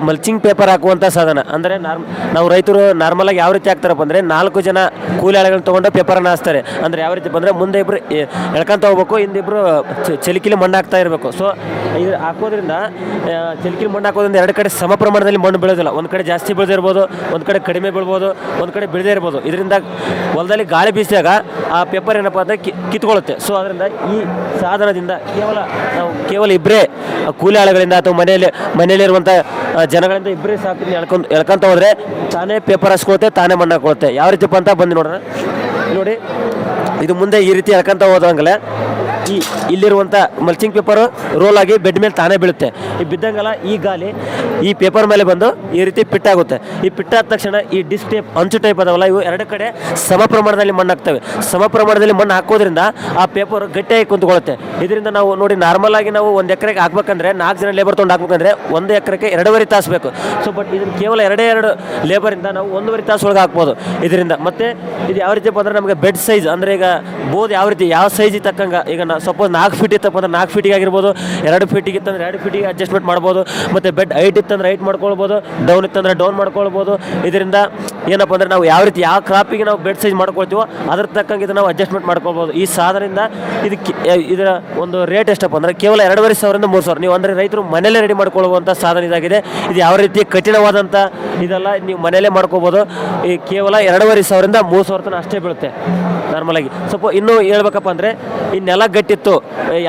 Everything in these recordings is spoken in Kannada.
ಮಲ್ಚಿಂಗ್ ಪೇಪರ್ ಹಾಕುವಂಥ ಸಾಧನ. ಅಂದರೆ ನಾವು ರೈತರು ನಾರ್ಮಲಾಗಿ ಯಾವ ರೀತಿ ಹಾಕ್ತಾರಪ್ಪ ಅಂದರೆ 4 ಜನ ಕೂಲಿ ಆಳುಗಳನ್ನ ತೊಗೊಂಡು ಪೇಪರನ್ನು ಹಾಸ್ತಾರೆ. ಅಂದರೆ ಯಾವ ರೀತಿ ಬಂದರೆ ಮುಂದೆ ಇಬ್ಬರು ಎಳ್ಕೊಂತ ಹೋಗ್ಬೇಕು, ಹಿಂದಿಬ್ಬರು ಚಲಿಕಿಲಿ ಮಣ್ಣು ಹಾಕ್ತಾ ಇರಬೇಕು. ಸೊ ಇದು ಹಾಕೋದ್ರಿಂದ ಚಲಿಕಿಲಿ ಮಣ್ಣು ಹಾಕೋದ್ರಿಂದ ಎರಡು ಕಡೆ ಸಮ ಪ್ರಮಾಣದಲ್ಲಿ ಮಣ್ಣು ಬೀಳೋದಿಲ್ಲ. ಒಂದು ಕಡೆ ಜಾಸ್ತಿ ಬೀಳದಿರ್ಬೋದು, ಒಂದು ಕಡೆ ಕಡಿಮೆ ಬೀಳ್ಬೋದು, ಒಂದು ಕಡೆ ಬೀಳದೇ ಇರ್ಬೋದು. ಇದರಿಂದ ಹೊಲದಲ್ಲಿ ಗಾಳಿ ಬೀಸಿದಾಗ ಆ ಪೇಪರ್ ಏನಪ್ಪ ಅಂದರೆ ಕಿತ್ಕೊಳ್ಳುತ್ತೆ. ಸೊ ಅದರಿಂದ ಈ ಸಾಧನದಿಂದ ಕೇವಲ ಇಬ್ಬರೇ ಕೂಲಿ ಆಳುಗಳಿಂದ ಅಥವಾ ಮನೆಯಲ್ಲಿರುವಂಥ ಜನಗಳಿಂದ ಇಬ್ಬರೇ ಸಾಕು ಎಳ್ಕೊಂತ ಹೋದರೆ ತಾನೇ ಪೇಪರ್ ಹಾಸ್ಕೊಳುತ್ತೆ, ತಾನೇ ಮಣ್ಣು ಹಾಕೊಳ್ಳುತ್ತೆ. ಯಾವ ರೀತಿಪ್ಪ ಅಂತ ಬಂದು ನೋಡೋಣ. ನೋಡಿ, ಇದು ಮುಂದೆ ಈ ರೀತಿ ಎಳ್ಕೊಂತ ಹೋದಂಗಲೇ ಇಲ್ಲಿರುವಂಥ ಮಲ್ಚಿಂಗ್ ಪೇಪರು ರೋಲ್ ಆಗಿ ಬೆಡ್ ಮೇಲೆ ತಾನೇ ಬೀಳುತ್ತೆ. ಈ ಬಿದ್ದಂಗೆಲ್ಲ ಈ ಗಾಳಿ ಈ ಪೇಪರ್ ಮೇಲೆ ಬಂದು ಈ ರೀತಿ ಪಿಟ್ಟಾಗುತ್ತೆ. ಈ ಪಿಟ್ಟಾದ ತಕ್ಷಣ ಈ ಡಿಸ್ಕ್ ಟೈಪ್, ಅಂಚು ಟೈಪ್ ಅದಾವಲ್ಲ, ಇವು ಎರಡು ಕಡೆ ಸಮ ಪ್ರಮಾಣದಲ್ಲಿ ಮಣ್ಣು ಹಾಕ್ತವೆ. ಸಮ ಪ್ರಮಾಣದಲ್ಲಿ ಮಣ್ಣು ಹಾಕೋದ್ರಿಂದ ಆ ಪೇಪರ್ ಗಟ್ಟಿಯಾಗಿ ಕುಂತ್ಕೊಳ್ಳುತ್ತೆ. ಇದರಿಂದ ನಾವು ನೋಡಿ, ನಾರ್ಮಲ್ ಆಗಿ ನಾವು 1 ಎಕರೆಗೆ ಹಾಕ್ಬೇಕಂದ್ರೆ 4 ಜನ ಲೇಬರ್ ತೊಗೊಂಡು ಹಾಕ್ಬೇಕಂದ್ರೆ 1 ಎಕರೆಗೆ 2.5 ತಾಸು ಬೇಕು. ಸೊ ಬಟ್ ಇದನ್ನು ಕೇವಲ 2 ಲೇಬರಿಂದ ನಾವು 1.5 ತಾಸು ಒಳಗೆ ಹಾಕ್ಬೋದು. ಇದರಿಂದ ಮತ್ತೆ ಇದು ಯಾವ ರೀತಿ ಬಂದರೆ ನಮಗೆ ಬೆಡ್ ಸೈಜ್ ಅಂದರೆ ಈಗ ಬೋದು ಯಾವ ರೀತಿ ಯಾವ ಸೈಜಿಗೆ ತಕ್ಕಂಗೆ, ಈಗ ಸಪೋಸ್ 4 ಫೀಟ್ ಇತ್ತಪ್ಪ ಅಂದ್ರೆ 4 ಫೀಟಿಗೆ ಆಗಿರ್ಬೋದು, 2 ಫೀಟಿಗೆ ಇತ್ತಂದ್ರೆ 2 ಫೀಟಿಗೆ ಅಡ್ಜಸ್ಟ್ಮೆಂಟ್ ಮಾಡ್ಬೋದು. ಮತ್ತು ಬೆಡ್ ಹೈಟ್ ಇತ್ತಂದ್ರೆ ಹೈಟ್ ಮಾಡ್ಕೊಳ್ಬೋದು, ಡೌನ್ ಇತ್ತಂದ್ರೆ ಡೌನ್ ಮಾಡ್ಕೊಳ್ಬೋದು. ಇದರಿಂದ ಏನಪ್ಪ ಅಂದರೆ ನಾವು ಯಾವ ರೀತಿ ಯಾವ ಕ್ರಾಪಿಗೆ ನಾವು ಬೆಡ್ ಸೈಜ್ ಮಾಡ್ಕೊಳ್ತೀವೋ ಅದ್ರ ತಕ್ಕಂಗೆ ಇದು ನಾವು ಅಡ್ಜಸ್ಟ್ಮೆಂಟ್ ಮಾಡ್ಕೊಳ್ಬೋದು. ಈ ಸಾಧನದಿಂದ ಇದರ ಒಂದು ರೇಟ್ ಎಷ್ಟಪ್ಪ ಅಂದರೆ ಕೇವಲ 2,500ರಿಂದ 3,000. ನೀವು ಅಂದರೆ ರೈತರು ಮನೆಯಲ್ಲೇ ರೆಡಿ ಮಾಡ್ಕೊಳ್ಳುವಂಥ ಸಾಧನ ಇದಾಗಿದೆ. ಇದು ಯಾವ ರೀತಿ ಕಠಿಣವಾದಂಥ ಇದೆಲ್ಲ, ನೀವು ಮನೆಯಲ್ಲೇ ಮಾಡ್ಕೋಬೋದು. ಈ ಕೇವಲ 2,500ರಿಂದ 3,000 ತನಕ ಅಷ್ಟೇ ಬೀಳುತ್ತೆ ನಾರ್ಮಲಾಗಿ. ಸ್ವಲ್ಪ ಇನ್ನೂ ಹೇಳ್ಬೇಕಪ್ಪ ಅಂದರೆ ಈ ನೆಲ ಗಟ್ಟಿತ್ತು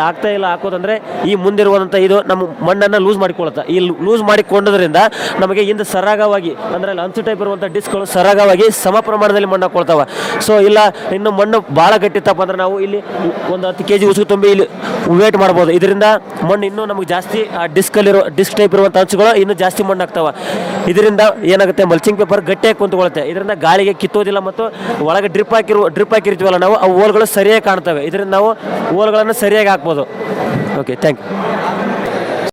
ಆಗ್ತಾ ಇಲ್ಲ ಹಾಕೋದಂದರೆ ಈ ಮುಂದಿರುವಂಥ ಇದು ನಮ್ಮ ಮಣ್ಣನ್ನು ಲೂಸ್ ಮಾಡಿಕೊಳ್ಳುತ್ತೆ. ಈ ಲೂಸ್ ಮಾಡಿಕೊಂಡೋದ್ರಿಂದ ನಮಗೆ ಹಿಂದೆ ಸರಾಗವಾಗಿ ಅಂದರೆ ಅಲ್ಲಿ ಅಂಚು ಟೈಪ್ ಇರುವಂಥ ಡಿಸ್ಕ್ಗಳು ಸರಾಗವಾಗಿ ಸಮ ಪ್ರಮಾಣದಲ್ಲಿ ಮಣ್ಣು ಹಾಕೊಳ್ತಾವೆ. ಸೊ ಇಲ್ಲ ಇನ್ನು ಮಣ್ಣು ಭಾಳ ಗಟ್ಟಿತ್ತಪ್ಪ ಅಂದ್ರೆ ನಾವು ಇಲ್ಲಿ ಒಂದು 10 kg ಉಸುಕು ತುಂಬಿ ಇಲ್ಲಿ ವೇಟ್ ಮಾಡ್ಬೋದು. ಇದರಿಂದ ಮಣ್ಣು ಇನ್ನೂ ನಮಗೆ ಜಾಸ್ತಿ ಆ ಡಿಸ್ಕ್ ಟೈಪ್ ಇರುವಂಥ ಅಂಚುಗಳು ಇನ್ನೂ ಜಾಸ್ತಿ ಮಣ್ಣು ಆಗ್ತಾವೆ. ಇದರಿಂದ ಏನಾಗುತ್ತೆ, ಮಲ್ಚಿಂಗ್ ಪೇಪರ್ ಗಟ್ಟಿಯಾಗಿ ಕುಂತ್ಕೊಳ್ಳುತ್ತೆ. ಇದರಿಂದ ಗಾಳಿಗೆ ಕಿತ್ತೋದಿಲ್ಲ ಮತ್ತು ಒಳಗೆ ಡ್ರಿಪ್ ಹಾಕಿರ್ತೀವಲ್ಲ ನಾವು, ಆ ಹೋಲ್ಗಳು ಸರಿಯಾಗಿ ಕಾಣ್ತವೆ. ಇದರಿಂದ ನಾವು ಹೋಲ್ಗಳನ್ನು ಸರಿಯಾಗಿ ಹಾಕ್ಬೋದು. Okay, thank you.